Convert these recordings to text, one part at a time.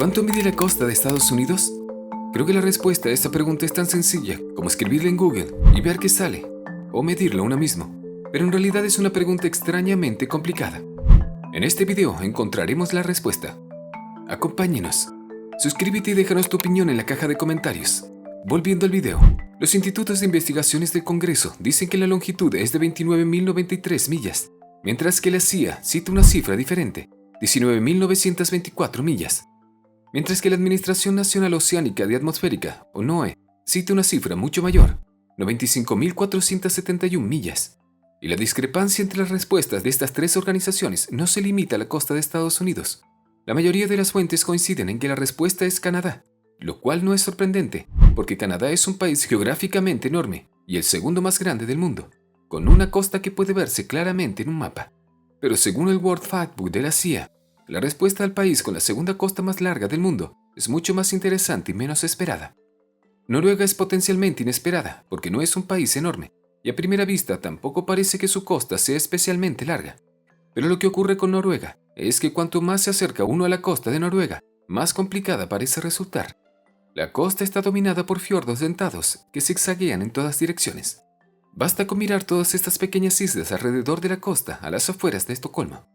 ¿Cuánto mide la costa de Estados Unidos? Creo que la respuesta a esta pregunta es tan sencilla como escribirla en Google y ver qué sale, o medirlo uno mismo, pero en realidad es una pregunta extrañamente complicada. En este video encontraremos la respuesta. Acompáñenos. Suscríbete y déjanos tu opinión en la caja de comentarios. Volviendo al video, los institutos de investigaciones del Congreso dicen que la longitud es de 29.093 millas, mientras que la CIA cita una cifra diferente, 19.924 millas. Mientras que la Administración Nacional Oceánica y Atmosférica, o NOEE, cita una cifra mucho mayor, 95.471 millas. Y la discrepancia entre las respuestas de estas tres organizaciones no se limita a la costa de Estados Unidos. La mayoría de las fuentes coinciden en que la respuesta es Canadá, lo cual no es sorprendente, porque Canadá es un país geográficamente enorme y el segundo más grande del mundo, con una costa que puede verse claramente en un mapa. Pero según el World Factbook de la CIA, la respuesta al país con la segunda costa más larga del mundo es mucho más interesante y menos esperada. Noruega es potencialmente inesperada porque no es un país enorme y a primera vista tampoco parece que su costa sea especialmente larga. Pero lo que ocurre con Noruega es que cuanto más se acerca uno a la costa de Noruega, más complicada parece resultar. La costa está dominada por fiordos dentados que zigzaguean en todas direcciones. Basta con mirar todas estas pequeñas islas alrededor de la costa a las afueras de Estocolmo.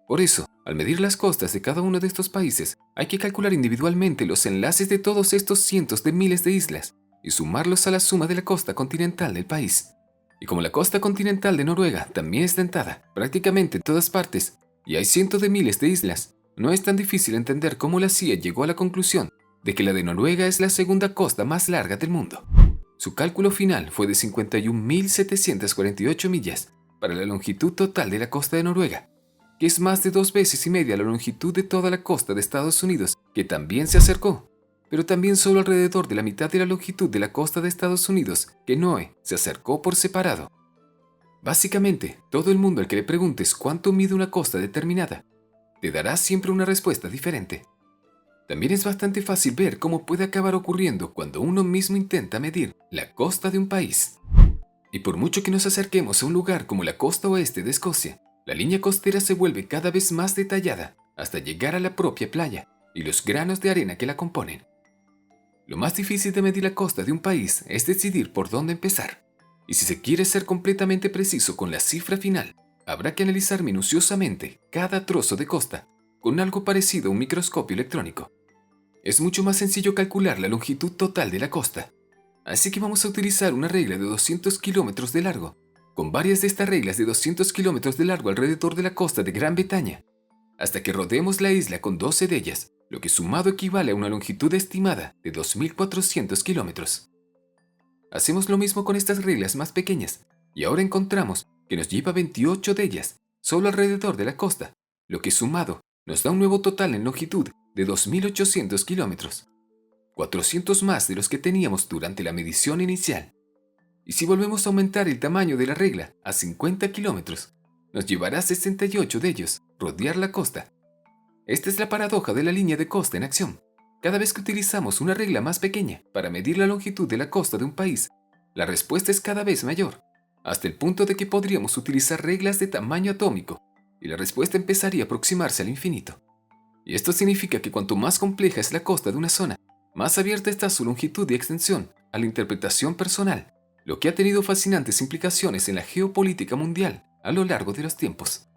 Por eso, al medir las costas de cada uno de estos países, hay que calcular individualmente los enlaces de todos estos cientos de miles de islas y sumarlos a la suma de la costa continental del país. Y como la costa continental de Noruega también es dentada prácticamente en todas partes y hay cientos de miles de islas, no es tan difícil entender cómo la CIA llegó a la conclusión de que la de Noruega es la segunda costa más larga del mundo. Su cálculo final fue de 51.748 millas para la longitud total de la costa de Noruega, que es más de 2 veces y media la longitud de toda la costa de Estados Unidos, que también se acercó, pero también solo alrededor de la mitad de la longitud de la costa de Estados Unidos, que NOEE se acercó por separado. Básicamente, todo el mundo al que le preguntes cuánto mide una costa determinada, te dará siempre una respuesta diferente. También es bastante fácil ver cómo puede acabar ocurriendo cuando uno mismo intenta medir la costa de un país. Y por mucho que nos acerquemos a un lugar como la costa oeste de Escocia, la línea costera se vuelve cada vez más detallada hasta llegar a la propia playa y los granos de arena que la componen. Lo más difícil de medir la costa de un país es decidir por dónde empezar. Y si se quiere ser completamente preciso con la cifra final, habrá que analizar minuciosamente cada trozo de costa con algo parecido a un microscopio electrónico. Es mucho más sencillo calcular la longitud total de la costa, así que vamos a utilizar una regla de 200 kilómetros de largo, con varias de estas reglas de 200 kilómetros de largo alrededor de la costa de Gran Bretaña, hasta que rodeemos la isla con 12 de ellas, lo que sumado equivale a una longitud estimada de 2.400 kilómetros. Hacemos lo mismo con estas reglas más pequeñas, y ahora encontramos que nos lleva 28 de ellas, solo alrededor de la costa, lo que sumado nos da un nuevo total en longitud de 2.800 kilómetros, 400 más de los que teníamos durante la medición inicial. Y si volvemos a aumentar el tamaño de la regla a 50 kilómetros, nos llevará 68 de ellos rodear la costa. Esta es la paradoja de la línea de costa en acción. Cada vez que utilizamos una regla más pequeña para medir la longitud de la costa de un país, la respuesta es cada vez mayor, hasta el punto de que podríamos utilizar reglas de tamaño atómico y la respuesta empezaría a aproximarse al infinito. Y esto significa que cuanto más compleja es la costa de una zona, más abierta está su longitud y extensión a la interpretación personal, lo que ha tenido fascinantes implicaciones en la geopolítica mundial a lo largo de los tiempos.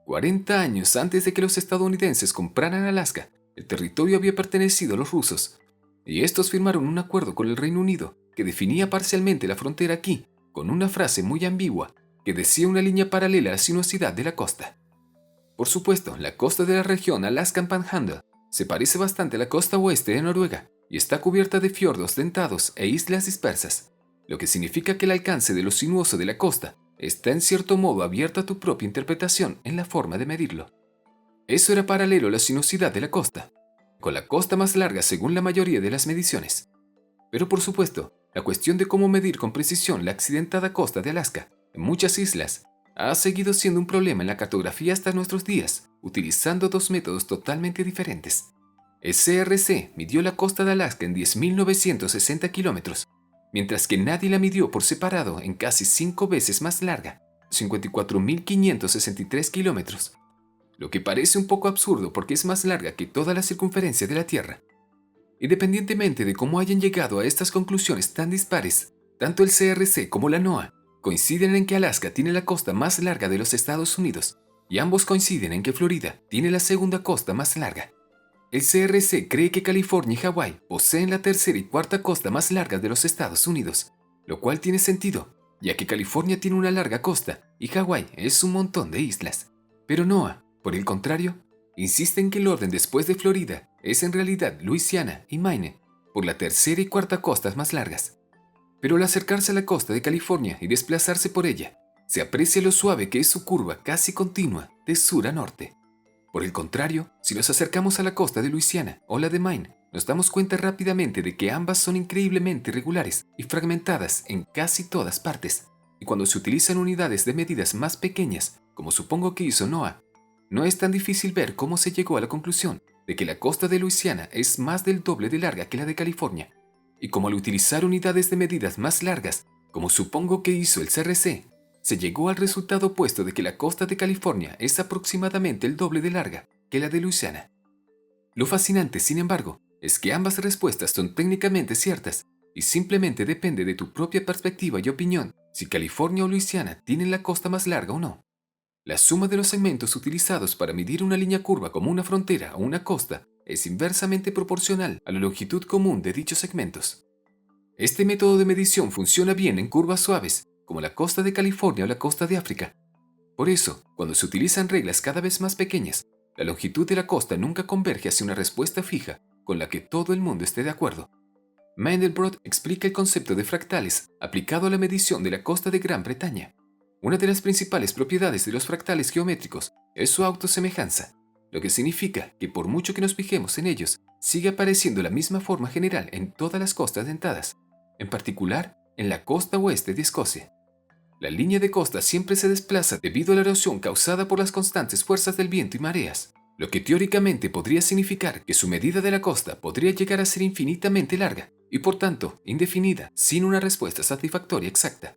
40 años antes de que los estadounidenses compraran Alaska, el territorio había pertenecido a los rusos, y estos firmaron un acuerdo con el Reino Unido que definía parcialmente la frontera aquí, con una frase muy ambigua que decía una línea paralela a la sinuosidad de la costa. Por supuesto, la costa de la región Alaskan Panhandle se parece bastante a la costa oeste de Noruega y está cubierta de fiordos dentados e islas dispersas, lo que significa que el alcance de lo sinuoso de la costa está en cierto modo abierto a tu propia interpretación en la forma de medirlo. Eso era paralelo a la sinuosidad de la costa, con la costa más larga según la mayoría de las mediciones. Pero por supuesto, la cuestión de cómo medir con precisión la accidentada costa de Alaska, en muchas islas, ha seguido siendo un problema en la cartografía hasta nuestros días, utilizando dos métodos totalmente diferentes. El CRC midió la costa de Alaska en 10.960 kilómetros, mientras que nadie la midió por separado en casi 5 veces más larga, 54.563 kilómetros. lo que parece un poco absurdo porque es más larga que toda la circunferencia de la Tierra. Independientemente de cómo hayan llegado a estas conclusiones tan dispares, tanto el CRC como la NOAA coinciden en que Alaska tiene la costa más larga de los Estados Unidos, y ambos coinciden en que Florida tiene la segunda costa más larga. El CRC cree que California y Hawái poseen la tercera y cuarta costa más largas de los Estados Unidos, lo cual tiene sentido, ya que California tiene una larga costa y Hawái es un montón de islas. Pero NOAA, por el contrario, insiste en que el orden después de Florida es en realidad Luisiana y Maine, por la tercera y cuarta costas más largas. Pero al acercarse a la costa de California y desplazarse por ella, se aprecia lo suave que es su curva casi continua de sur a norte. Por el contrario, si nos acercamos a la costa de Luisiana o la de Maine, nos damos cuenta rápidamente de que ambas son increíblemente irregulares y fragmentadas en casi todas partes. Y cuando se utilizan unidades de medidas más pequeñas, como supongo que hizo NOAA, no es tan difícil ver cómo se llegó a la conclusión de que la costa de Luisiana es más del doble de larga que la de California. Y como al utilizar unidades de medidas más largas, como supongo que hizo el CRC, se llegó al resultado opuesto de que la costa de California es aproximadamente el doble de larga que la de Luisiana. Lo fascinante, sin embargo, es que ambas respuestas son técnicamente ciertas y simplemente depende de tu propia perspectiva y opinión si California o Luisiana tienen la costa más larga o no. La suma de los segmentos utilizados para medir una línea curva como una frontera o una costa es inversamente proporcional a la longitud común de dichos segmentos. Este método de medición funciona bien en curvas suaves, como la costa de California o la costa de África. Por eso, cuando se utilizan reglas cada vez más pequeñas, la longitud de la costa nunca converge hacia una respuesta fija con la que todo el mundo esté de acuerdo. Mandelbrot explica el concepto de fractales aplicado a la medición de la costa de Gran Bretaña. Una de las principales propiedades de los fractales geométricos es su autosemejanza, lo que significa que por mucho que nos fijemos en ellos, sigue apareciendo la misma forma general en todas las costas dentadas, en particular en la costa oeste de Escocia. La línea de costa siempre se desplaza debido a la erosión causada por las constantes fuerzas del viento y mareas, lo que teóricamente podría significar que su medida de la costa podría llegar a ser infinitamente larga y por tanto indefinida sin una respuesta satisfactoria exacta.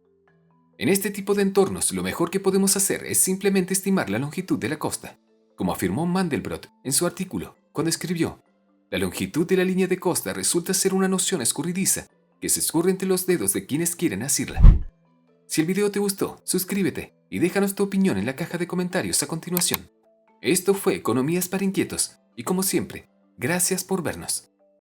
En este tipo de entornos, lo mejor que podemos hacer es simplemente estimar la longitud de la costa, como afirmó Mandelbrot en su artículo cuando escribió: la longitud de la línea de costa resulta ser una noción escurridiza que se escurre entre los dedos de quienes quieren asirla. Si el video te gustó, suscríbete y déjanos tu opinión en la caja de comentarios a continuación. Esto fue Economías para Inquietos y como siempre, gracias por vernos.